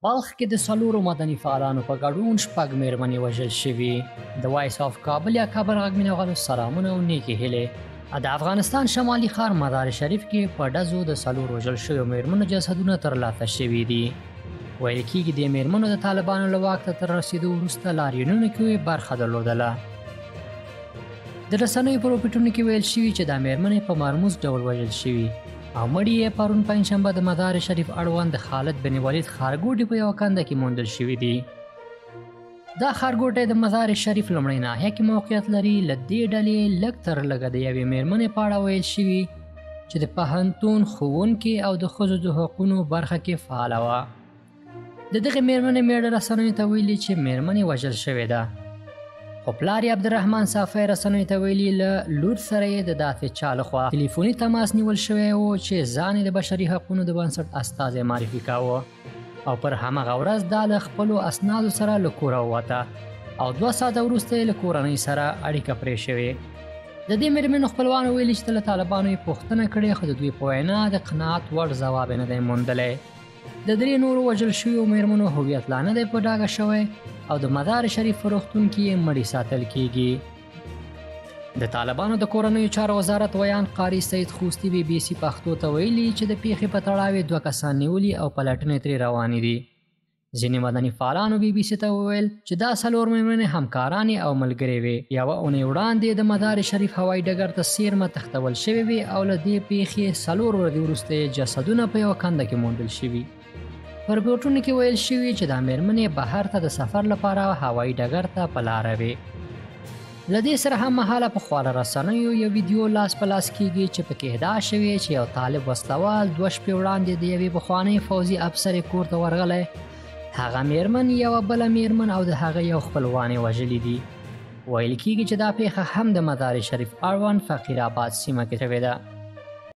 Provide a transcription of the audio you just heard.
بلخ کې د څلورو مدني فعالانو په ګډون شپږ مېرمنې وژل شوي. د وایس آف کابل یا کابل غږ مینوالو سلامونه او نیکې هیلې. د افغانستان شمالي ښار مزار شریف کې په ډزو د څلورو وژل شویو مېرمنو جسدونه ترلاسه شوي دي. ویل کېږي د مېرمنو د طالبانو له واک ته تر رسېدو وروسته لاریونونو کې برخه درلودله. د رسنیو په راپورټونو کې ویل شوي چې دا مېرمنې په مرموز ډول وژل شوي او مړي یې پرون پنجشنبه د مزار شریف اړوند د خالد بن ولید ښارګوټي په یوه کنده کې موندل شوي دي. دا ښارګوټی د مزار شریف لومړۍ ناحیه کې موقعیت لري. له دې ډلې لږ تر لږه د یوې مېرمنې په اړه ویل شوي چې د پوهنتون ښوونکې او د ښځو د حقونو برخه کې فعاله وه. د دغې مېرمنې میړه رسنیو ته ویلي چې مېرمنې وژل شوې ده، خو پلار یې عبدالرحمن صافی رسنیو ته ویلي له لور سره یې د دافع چا لخوا ټلیفوني تماس نیول شوی و چې ځان یې د بشري حقونو د بنسټ استازی معرفي کاوه او پر همغه ورځ دا له خپلو اسنادو سره له کوره ووته او 2 ساعته وروسته یې له کورنۍ سره اړیکه پرې شوې. د دې مېرمنو خپلوانو ویلي چې له طالبانو یې پوښتنه کړې خو د دوی په وینا د قناعت وړ ځواب یې نه دی موندلی. د 3 نورو وژل شویو مېرمنو هویت لا نه دی په ډاګه شوی او د مزار شریف په روغتون کې یې مړي ساتل کېږي. د طالبانو د کورنیو چارو وزارت ویان قاری سید خوستی BBC پښتو ته ویلي چې د پیښې په تړاو 2 کسان نیولي او پلټنې ترې روانې دي. ځینې مدني فعالانو BBC ته وویل چې دا 4 مېرمنې همکارانې او ملګرې وې. یوه اونۍ وړاندې د مزار شریف هوایي ډګر ته څیرمه تښتول شوې وې او له دې پیښې 4 ورځې وروسته جسدونه په یوه کنده کې موندل شوي. په رپورټونو کې ویل شوي چې دا مېرمنې بهر ته د سفر لپاره هوایي ډګر ته په لاره وې. له دې سره هممهاله په خواله رسنیو یو ویډیو لاس په لاس کېږي چې پکې ادعا شوې چې یو طالب وسلوال 2 شپې وړاندې د یوې پخوانۍ فوځي افسرې کور ته ورغلی. هغه مېرمن یوه بله مېرمن او د هغه یو خپلوان یې وژلي دي. ویل کېږي چې دا پیښه هم د مزار شریف اړوند فقیر آباد سیمه کې شوې ده.